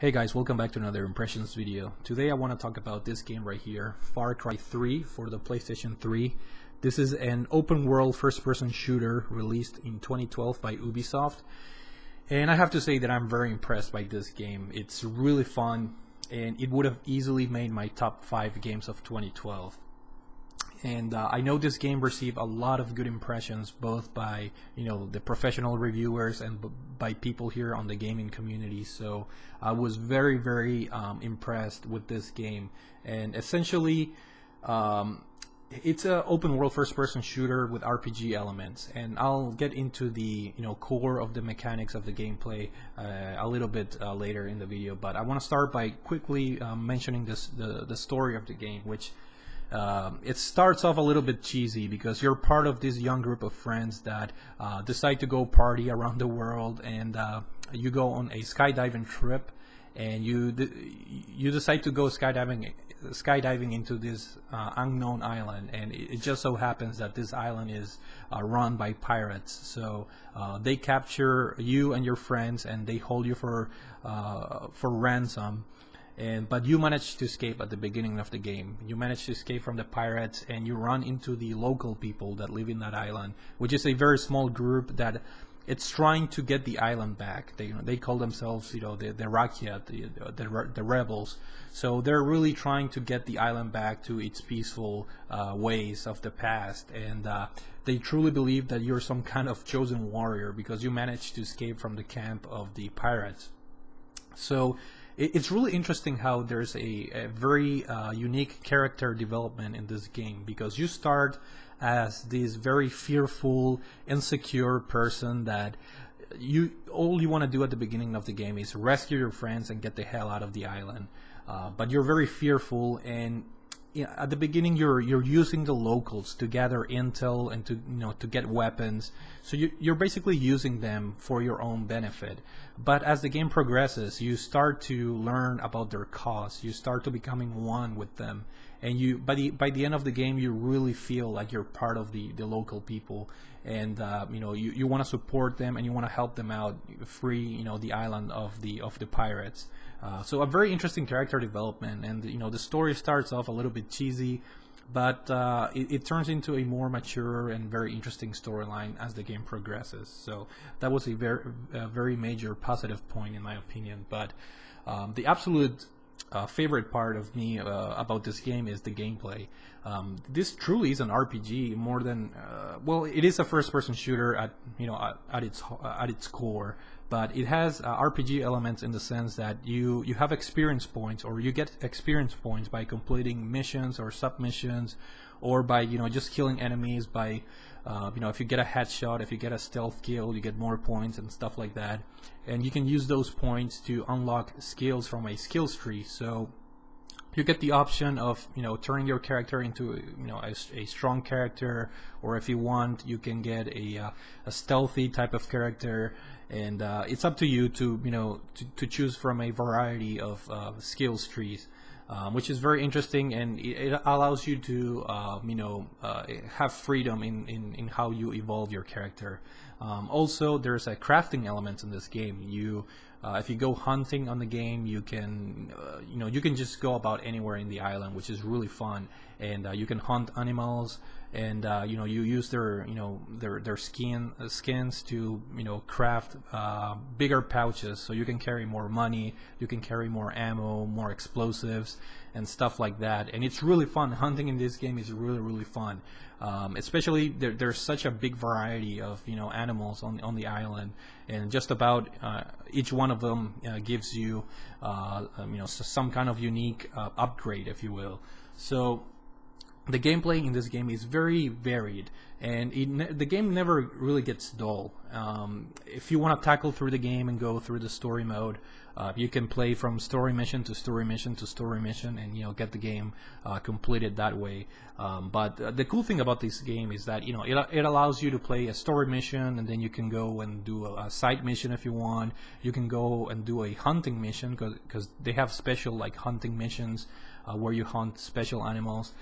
Hey guys, welcome back to another impressions video. Today I want to talk about this game right here, Far Cry 3 for the PlayStation 3. This is an open world first person shooter released in 2012 by Ubisoft. And I have to say that I'm very impressed by this game. It's really fun and it would have easily made my top 5 games of 2012. And I know this game received a lot of good impressions, both by the professional reviewers and by people here on the gaming community. So I was very impressed with this game. And essentially, it's an open world first-person shooter with RPG elements. And I'll get into the core of the mechanics of the gameplay a little bit later in the video. But I want to start by quickly mentioning the story of the game, which it starts off a little bit cheesy because you're part of this young group of friends that decide to go party around the world, and you go on a skydiving trip, and you decide to go skydiving into this unknown island, and it just so happens that this island is run by pirates. So they capture you and your friends, and they hold you for ransom. But you manage to escape at the beginning of the game. You manage to escape from the pirates, and you run into the local people that live in that island, which is a very small group that it's trying to get the island back. They call themselves the Rakyat, the rebels. So they're really trying to get the island back to its peaceful ways of the past, and they truly believe that you're some kind of chosen warrior because you managed to escape from the camp of the pirates. So it's really interesting how there's a very unique character development in this game, because you start as this very fearful, insecure person that all you want to do at the beginning of the game is rescue your friends and get the hell out of the island. But you're very fearful, and at the beginning you're using the locals to gather intel and to get weapons. So you're basically using them for your own benefit. But as the game progresses, you start to learn about their cause. You start to becoming one with them, and by the end of the game, you really feel like you're part of the local people, and you want to support them and you want to help them out, free the island of the pirates. So a very interesting character development, and the story starts off a little bit cheesy, but it turns into a more mature and very interesting storyline as the game progresses. So that was a very major positive point in my opinion. But the absolute favorite part of me about this game is the gameplay. This truly is an RPG more than well, it is a first-person shooter at its core, but it has RPG elements in the sense that you have experience points, or you get experience points by completing missions or submissions, or by just killing enemies. By if you get a headshot, if you get a stealth kill, you get more points and stuff like that. And you can use those points to unlock skills from a skills tree. So you get the option of turning your character into a strong character, or if you want, you can get a stealthy type of character, and it's up to you to choose from a variety of skills trees, which is very interesting, and it allows you to have freedom in how you evolve your character. Also, there's a crafting element in this game. If you go hunting on the game, you can you can just go about anywhere in the island, which is really fun, and you can hunt animals, and you use their skins to craft bigger pouches, so you can carry more money, you can carry more ammo, more explosives and stuff like that. And it's really fun. Hunting in this game is really fun, especially there's such a big variety of animals on the island, and just about each one of them gives you some kind of unique upgrade, if you will. So the gameplay in this game is very varied, and the game never really gets dull. If you want to tackle through the game and go through the story mode, you can play from story mission to story mission to story mission, and get the game completed that way. But the cool thing about this game is that it allows you to play a story mission, and then you can go and do a side mission if you want. You can go and do a hunting mission, because they have special like hunting missions where you hunt special animals.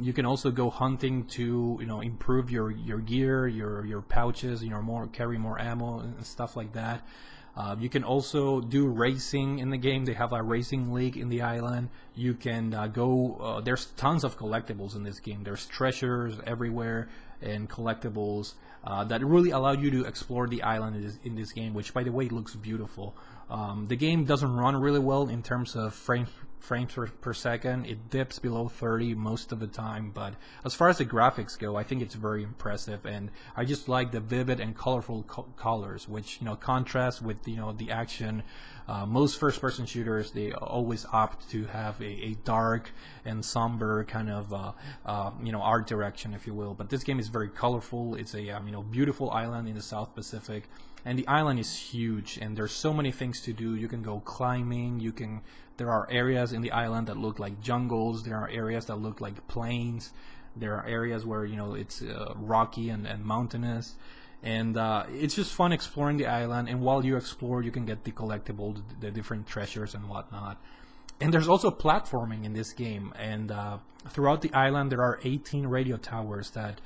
You can also go hunting to improve your gear, your pouches, carry more ammo and stuff like that. You can also do racing in the game. They have a racing league in the island. You can there's tons of collectibles in this game. There's treasures everywhere and collectibles that really allow you to explore the island in this game, which, by the way, looks beautiful. The game doesn't run really well in terms of frames per second. It dips below 30 most of the time, but as far as the graphics go, I think it's very impressive, and I just like the vivid and colorful colors, which contrast with the action. Most first-person shooters, they always opt to have a dark and somber kind of art direction, if you will. But this game is very colorful. It's a beautiful island in the South Pacific, and the island is huge, and there's so many things to do. You can go climbing. There are areas in the island that look like jungles. There are areas that look like plains. There are areas where it's rocky and mountainous. And it's just fun exploring the island, and while you explore, you can get the collectibles, the different treasures and whatnot. And there's also platforming in this game, and throughout the island there are 18 radio towers that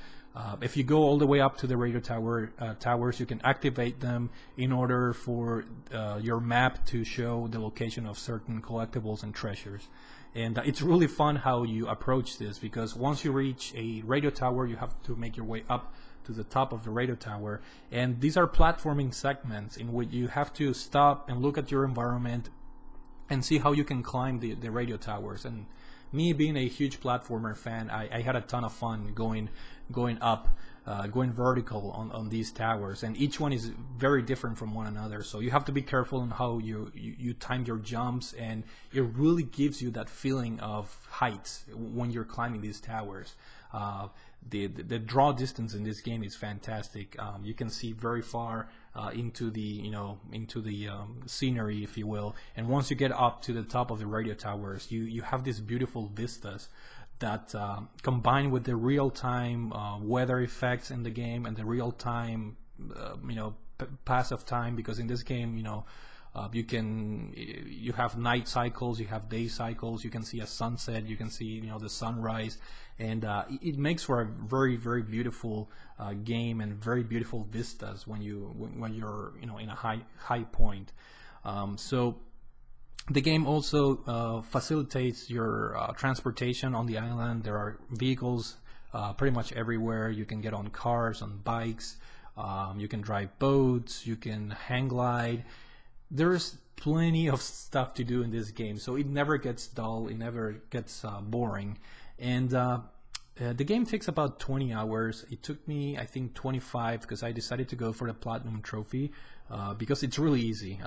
if you go all the way up to the radio towers, you can activate them in order for your map to show the location of certain collectibles and treasures. And it's really fun how you approach this, because once you reach a radio tower, you have to make your way up to the top of the radio tower, and these are platforming segments in which you have to stop and look at your environment and see how you can climb the radio towers. And me being a huge platformer fan, I had a ton of fun going up, going vertical on these towers, and each one is very different from one another, so you have to be careful on how you time your jumps, and it really gives you that feeling of heights when you're climbing these towers. The draw distance in this game is fantastic. You can see very far into the scenery, if you will, and once you get up to the top of the radio towers, you have these beautiful vistas that combined with the real-time weather effects in the game and the real-time pass of time, because in this game you have night cycles, you have day cycles, you can see a sunset, you can see the sunrise, and it makes for a very, very beautiful game and very beautiful vistas when you're in a high point. So the game also facilitates your transportation on the island. There are vehicles pretty much everywhere. You can get on cars, on bikes, you can drive boats, you can hang glide. There's plenty of stuff to do in this game, so it never gets dull, it never gets boring. And the game takes about 20 hours. It took me, I think, 25, because I decided to go for the Platinum Trophy, because it's really easy.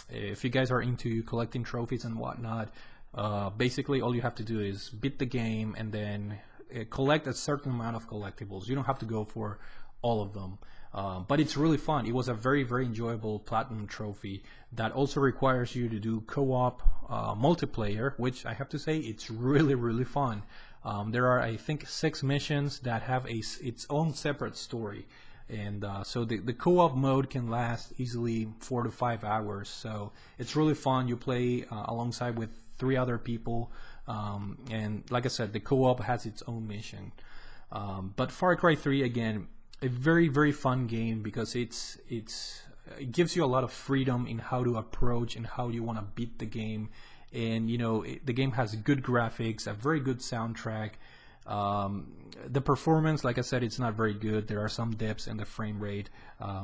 If you guys are into collecting trophies and whatnot, basically all you have to do is beat the game and then collect a certain amount of collectibles. You don't have to go for all of them. But it's really fun. It was a very, very enjoyable Platinum Trophy that also requires you to do co-op multiplayer, which I have to say, it's really, really fun. There are, I think, 6 missions that have its own separate story. And so the co-op mode can last easily 4 to 5 hours. So it's really fun. You play alongside with 3 other people. And like I said, the co-op has its own mission. But Far Cry 3, again, a very, very fun game, because it gives you a lot of freedom in how to approach and how you want to beat the game. And the game has good graphics, a very good soundtrack. The performance, like I said, it's not very good. There are some dips in the frame rate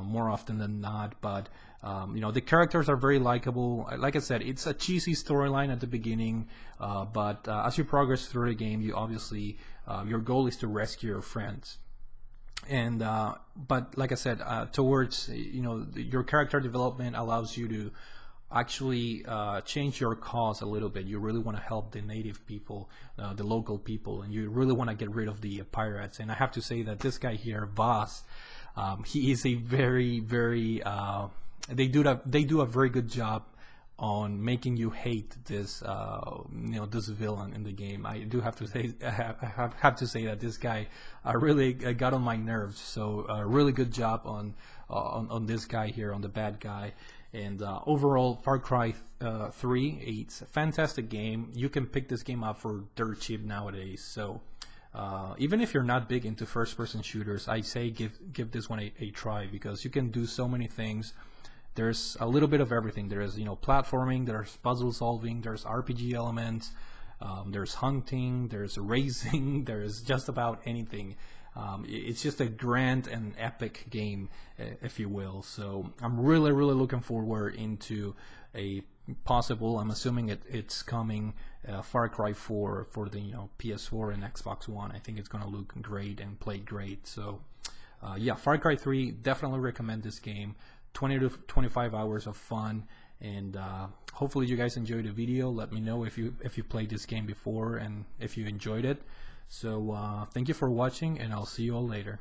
more often than not, but the characters are very likable. Like I said, it's a cheesy storyline at the beginning, but as you progress through the game, you obviously your goal is to rescue your friends. And but like I said, towards your character development allows you to actually change your cause a little bit. You really want to help the native people, the local people, and you really want to get rid of the pirates. And I have to say that this guy here, Voss, he is a very, very they do a very good job on making you hate this this villain in the game. I do have to say, I have to say that this guy really got on my nerves. So really good job on this guy here, on the bad guy. And overall, Far Cry 3, it's a fantastic game. You can pick this game up for dirt cheap nowadays. So even if you're not big into first-person shooters, I say give this one a try, because you can do so many things. there's a little bit of everything. There is, you know, platforming, there's puzzle solving, there's RPG elements, there's hunting, there's racing, there's just about anything. It's just a grand and epic game, if you will. So I'm really looking forward into a possible, I'm assuming it's coming, Far Cry 4 for the, you know, PS4 and Xbox One. I think it's gonna look great and play great. So yeah, Far Cry 3, definitely recommend this game. 20 to 25 hours of fun, and hopefully you guys enjoyed the video. Let me know if you played this game before and if you enjoyed it. So thank you for watching, and I'll see you all later.